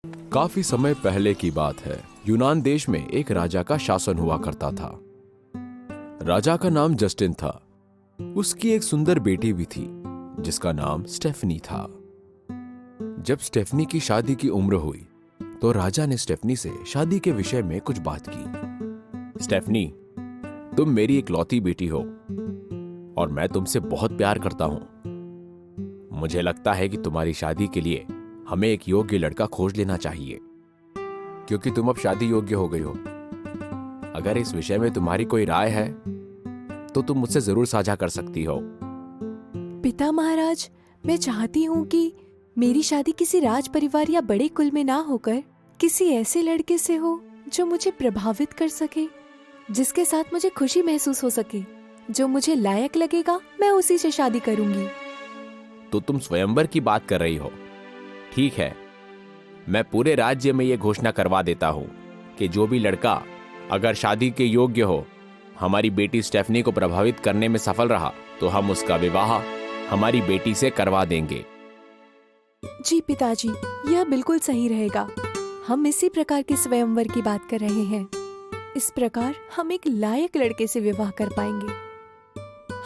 काफी समय पहले की बात है। यूनान देश में एक राजा का शासन हुआ करता था। राजा का नाम जस्टिन था। उसकी एक सुंदर बेटी भी थी जिसका नाम स्टेफनी था। जब स्टेफनी की शादी की उम्र हुई तो राजा ने स्टेफनी से शादी के विषय में कुछ बात की। स्टेफनी, तुम मेरी इकलौती बेटी हो और मैं तुमसे बहुत प्यार करता हूं। मुझे लगता है कि तुम्हारी शादी के लिए हमें एक योग्य लड़का खोज लेना चाहिए, क्योंकि तुम अब शादी योग्य हो गई हो। अगर इस विषय में तुम्हारी कोई राय है तो तुम मुझसे जरूर साझा कर सकती हो। पिता महाराज, मैं चाहती हूँ कि मेरी शादी किसी राज परिवार या बड़े कुल में ना होकर किसी ऐसे लड़के से हो जो मुझे प्रभावित कर सके, जिसके साथ मुझे खुशी महसूस हो सके। जो मुझे लायक लगेगा मैं उसी से शादी करूंगी। तो तुम स्वयंवर की बात कर रही हो? ठीक है, मैं पूरे राज्य में यह घोषणा करवा देता हूं कि जो भी लड़का अगर शादी के योग्य हो, हमारी बेटी स्टेफनी को प्रभावित करने में सफल रहा, तो हम उसका विवाह हमारी बेटी से करवा देंगे। जी पिताजी, यह बिल्कुल सही रहेगा। हम इसी प्रकार के स्वयंवर की बात कर रहे हैं। इस प्रकार हम एक लायक लड़के से विवाह कर पाएंगे।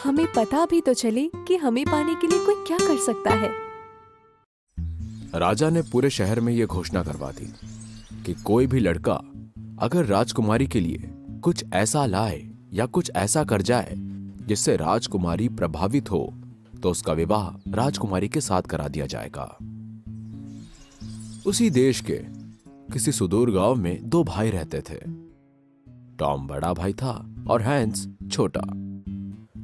हमें पता भी तो चले कि हमें पाने के लिए कोई क्या कर सकता है। राजा ने पूरे शहर में यह घोषणा करवा दी कि कोई भी लड़का अगर राजकुमारी के लिए कुछ ऐसा लाए या कुछ ऐसा कर जाए जिससे राजकुमारी प्रभावित हो, तो उसका विवाह राजकुमारी के साथ करा दिया जाएगा। उसी देश के किसी सुदूर गांव में दो भाई रहते थे। टॉम बड़ा भाई था और हैंस छोटा।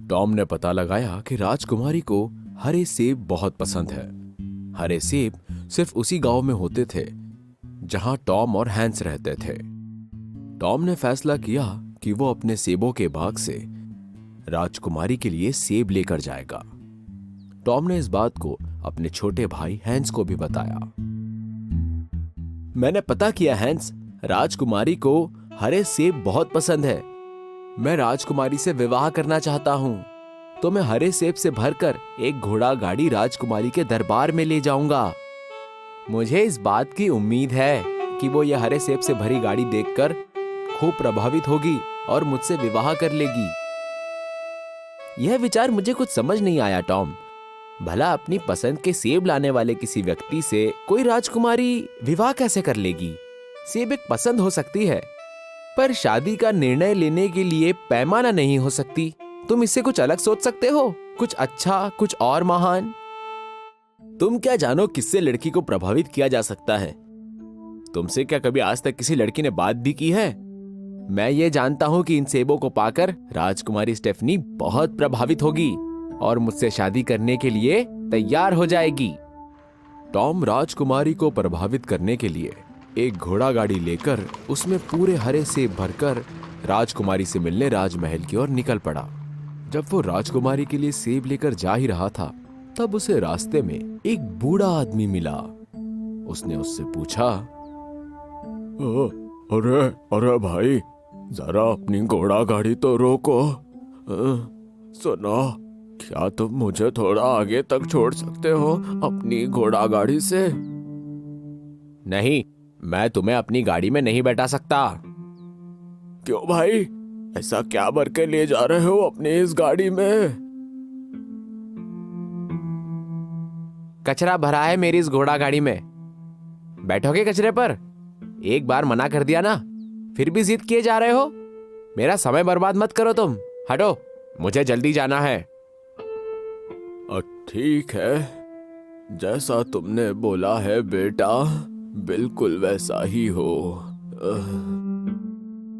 टॉम ने पता लगाया कि राजकुमारी को हरे सेब बहुत पसंद है। हरे सेब सिर्फ उसी गांव में होते थे जहां टॉम और हैंस रहते थे। टॉम ने फैसला किया कि वो अपने सेबों के बाग से राजकुमारी के लिए सेब लेकर जाएगा। टॉम ने इस बात को अपने छोटे भाई हैंस को भी बताया। मैंने पता किया हैंस, राजकुमारी को हरे सेब बहुत पसंद है। मैं राजकुमारी से विवाह करना चाहता हूं, तो मैं हरे सेब से भरकर एक घोड़ा गाड़ी राजकुमारी के दरबार में ले जाऊंगा। मुझे इस बात की उम्मीद है कि वो यह हरे सेब से भरी गाड़ी देखकर खूब प्रभावित होगी और मुझसे विवाह कर लेगी। यह विचार मुझे कुछ समझ नहीं आया टॉम। भला अपनी पसंद के सेब लाने वाले किसी व्यक्ति से कोई राजकुमारी विवाह कैसे कर लेगी? सेब एक पसंद हो सकती है, पर शादी का निर्णय लेने के लिए पैमाना नहीं हो सकती। तुम इससे कुछ अलग सोच सकते हो, कुछ अच्छा, कुछ और महान। तुम क्या जानो किससे लड़की को प्रभावित किया जा सकता है? तुमसे क्या कभी आज तक किसी लड़की ने बात भी की है? मैं ये जानता हूं कि इन सेबों को पाकर राजकुमारी स्टेफनी बहुत प्रभावित होगी और मुझसे शादी करने के लिए तैयार हो जाएगी। टॉम राजकुमारी को प्रभावित करने के लिए एक घोड़ा गाड़ी लेकर उसमें पूरे हरे सेब भरकर राजकुमारी से मिलने राजमहल की ओर निकल पड़ा। जब वो राजकुमारी के लिए सेब लेकर जा ही रहा था, तब उसे रास्ते में एक बूढ़ा आदमी मिला। उसने उससे पूछा, अरे अरे भाई, जरा अपनी घोड़ा गाड़ी तो रोको। सुनो, क्या तुम मुझे थोड़ा आगे तक छोड़ सकते हो अपनी घोड़ा गाड़ी से? नहीं, मैं तुम्हें अपनी गाड़ी में नहीं बैठा सकता। क्यों भाई, ऐसा क्या भर के ले जा रहे हो अपनी इस गाड़ी में? कचरा भरा है मेरी इस घोड़ा गाड़ी में। बैठोगे कचरे पर? एक बार मना कर दिया ना, फिर भी जिद किए जा रहे हो। मेरा समय बर्बाद मत करो तुम, हटो, मुझे जल्दी जाना है। ठीक है, जैसा तुमने बोला है बेटा, बिल्कुल वैसा ही हो।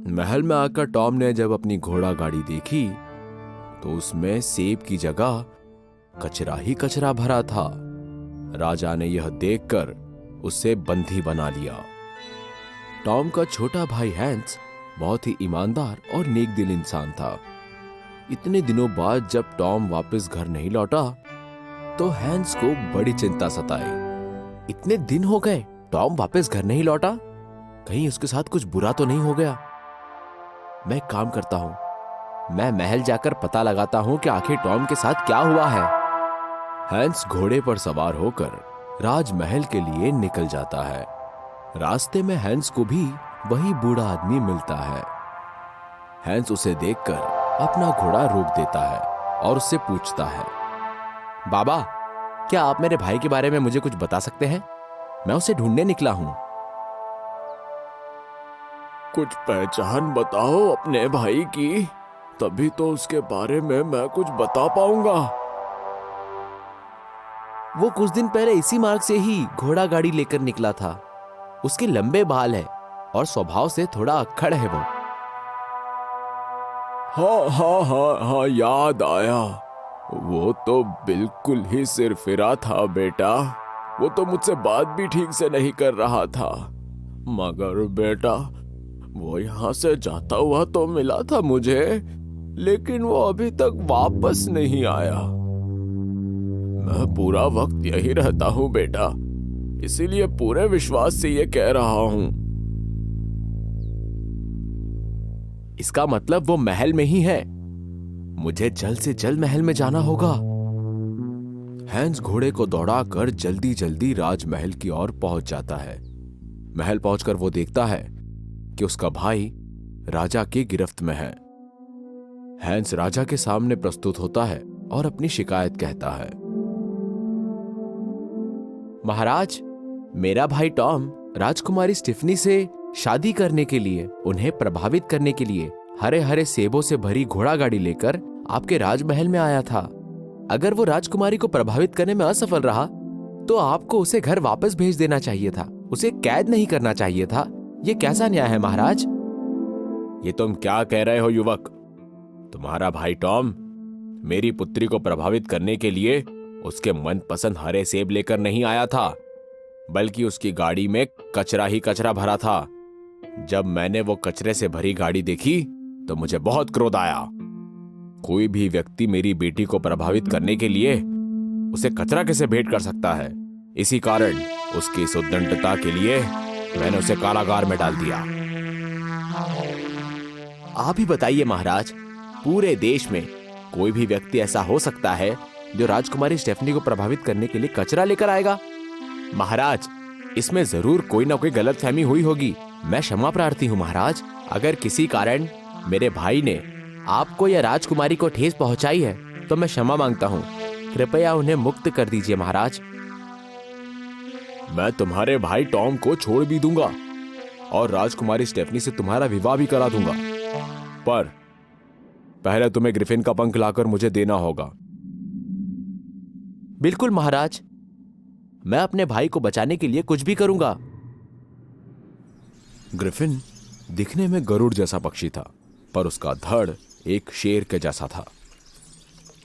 महल में आकर टॉम ने जब अपनी घोड़ा गाड़ी देखी तो उसमें सेब की जगह कचरा ही कचरा भरा था। राजा ने यह देखकर उसे बंदी बना लिया। टॉम का छोटा भाई हैंस बहुत ही ईमानदार और नेक दिल इंसान था। इतने दिनों बाद जब टॉम वापस घर नहीं लौटा तो हैंस को बड़ी चिंता सताई। इतने दिन हो गए, टॉम वापस घर नहीं लौटा, कहीं उसके साथ कुछ बुरा तो नहीं हो गया? मैं एक काम करता हूं, मैं महल जाकर पता लगाता हूं कि आखिर टॉम के साथ क्या हुआ है। हैंस घोड़े पर सवार होकर राजमहल के लिए निकल जाता है। रास्ते में हैंस को भी वही बूढ़ा आदमी मिलता है। हैंस उसे देखकर अपना घोड़ा रोक देता है और उससे पूछता है, बाबा, क्या आप मेरे भाई के बारे में मुझे कुछ बता सकते हैं? मैं उसे ढूंढने निकला हूं। कुछ पहचान बताओ अपने भाई की, तभी तो उसके बारे में मैं कुछ बता पाऊंगा। वो कुछ दिन पहले इसी मार्ग से ही घोड़ा गाड़ी लेकर निकला था। उसके लंबे बाल है और स्वभाव से थोड़ा अक्खड़ है वो। हाँ, याद आया। वो तो बिल्कुल ही सिरफिरा था बेटा। वो तो मुझसे बात भी ठीक से नहीं कर रहा था। मगर बेटा, वो यहाँ से जाता हुआ तो मिला था मुझे, लेकिन वो अभी तक वापस नहीं आया। मैं पूरा वक्त यही रहता हूँ बेटा, इसीलिए पूरे विश्वास से ये कह रहा हूँ। इसका मतलब वो महल में ही है। मुझे जल्द से जल्द महल में जाना होगा। हैंस घोड़े को दौड़ाकर जल्दी जल्दी राजमहल की ओर पहुंच जाता है। महल पहुंचकर वो देखता है कि उसका भाई राजा की गिरफ्त में है। हैंस राजा के सामने प्रस्तुत होता है और अपनी शिकायत कहता है। महाराज, मेरा भाई टॉम राजकुमारी स्टिफनी से शादी करने के लिए, उन्हें प्रभावित करने के लिए हरे हरे सेबों से भरी घोड़ा गाड़ी लेकर आपके राजमहल में आया था। अगर वो राजकुमारी को प्रभावित करने में असफल रहा तो आपको उसे घर वापस भेज देना चाहिए था, उसे कैद नहीं करना चाहिए था। ये कैसा न्याय है महाराज? ये तुम क्या कह रहे हो युवक? तुम्हारा भाई टॉम मेरी पुत्री को प्रभावित करने के लिए उसके मनपसंद हरे सेब लेकर नहीं आया था, बल्कि उसकी गाड़ी में कचरा ही कचरा भरा था। जब मैंने वो कचरे से भरी गाड़ी देखी तो मुझे बहुत क्रोध आया। कोई भी व्यक्ति मेरी बेटी को प्रभावित करने के लिए उसे कचरा कैसे भेंट कर सकता है? इसी कारण उसकी इस उद्दंडता के लिए मैंने उसे कारागार में डाल दिया। आप ही बताइए महाराज, पूरे देश में कोई भी व्यक्ति ऐसा हो सकता है जो राजकुमारी स्टेफनी को प्रभावित करने के लिए कचरा लेकर आएगा? महाराज, इसमें जरूर कोई ना कोई गलतफहमी हुई होगी। मैं क्षमा प्रार्थी हूँ महाराज। अगर किसी कारण मेरे भाई ने आपको या राजकुमारी को ठेस पहुंचाई है तो मैं क्षमा मांगता हूँ। कृपया उन्हें मुक्त कर दीजिए महाराज। मैं तुम्हारे भाई टॉम को छोड़ भी दूंगा और राजकुमारी स्टेफनी से तुम्हारा विवाह भी करा दूंगा, पर पहले तुम्हें ग्रिफिन का पंख लाकर मुझे देना होगा। बिल्कुल महाराज, मैं अपने भाई को बचाने के लिए कुछ भी करूंगा। ग्रिफिन दिखने में गरुड़ जैसा पक्षी था, पर उसका धड़ एक शेर के जैसा था।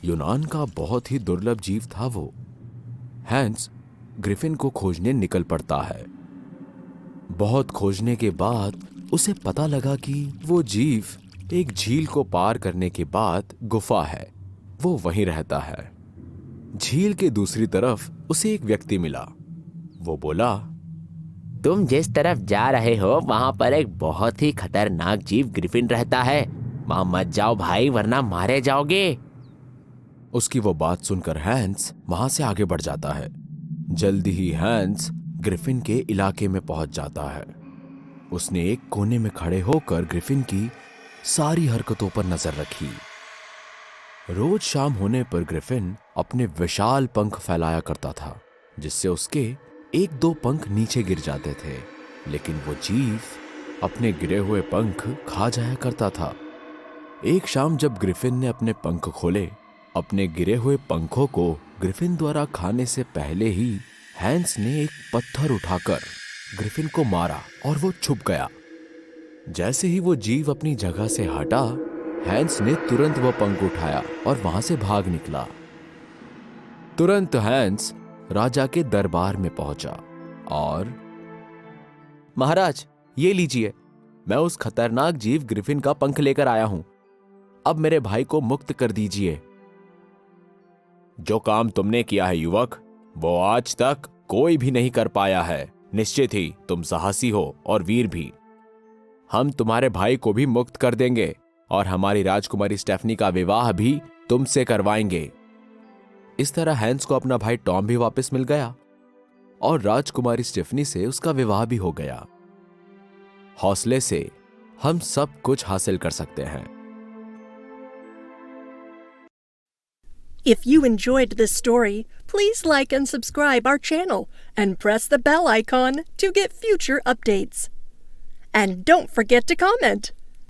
यूनान का बहुत ही दुर्लभ जीव था वो। हैंस ग्रिफिन को खोजने निकल पड़ता है। बहुत खोजने के बाद उसे पता लगा कि वो जीव एक झील को पार करने के बाद गुफा है, वो वहीं रहता है। झील के दूसरी तरफ उसे एक व्यक्ति मिला। वो बोला, तुम जिस तरफ जा रहे हो वहां पर एक बहुत ही खतरनाक जीव ग्रिफिन रहता है। वहां मत जाओ भाई, वरना मारे जाओगे। उसकी वो बात सुनकर हैंस वहां से आगे बढ़ जाता है। जल्दी ही हैंस ग्रिफिन के इलाके में पहुंच जाता है। उसने एक कोने में खड़े होकर ग्रिफिन की सारी हरकतों पर नजर रखी। रोज शाम होने पर ग्रिफिन अपने विशाल पंख फैलाया करता था, जिससे उसके एक दो पंख नीचे गिर जाते थे, लेकिन वो जीव अपने गिरे हुए पंख खा जाया करता था। एक शाम जब ग्रिफिन ने अपने पंख खोले, अपने गिरे हुए पंखों को ग्रिफिन द्वारा खाने से पहले ही हैंस ने एक पत्थर उठाकर ग्रिफिन को मारा और वो छुप गया। जैसे ही वो जीव अपनी जगह से हटा, हैंस ने तुरंत वो पंख उठाया और वहां से भाग निकला। तुरंत हैंस राजा के दरबार में पहुंचा और, महाराज ये लीजिए, मैं उस खतरनाक जीव ग्रिफिन का पंख लेकर आया हूं। अब मेरे भाई को मुक्त कर दीजिए। जो काम तुमने किया है युवक, वो आज तक कोई भी नहीं कर पाया है। निश्चित ही तुम साहसी हो और वीर भी। हम तुम्हारे भाई को भी मुक्त कर देंगे और हमारी राजकुमारी स्टेफनी का विवाह भी तुमसे करवाएंगे। इस तरह हैंस को अपना भाई टॉम भी वापस मिल गया। और राजकुमारी स्टेफनी से उसका विवाह भी हो गया। हौसले से हम सब कुछ हासिल कर सकते हैं। If you enjoyed this story, please like and subscribe our channel and press the bell icon to get future updates. And don't forget to comment.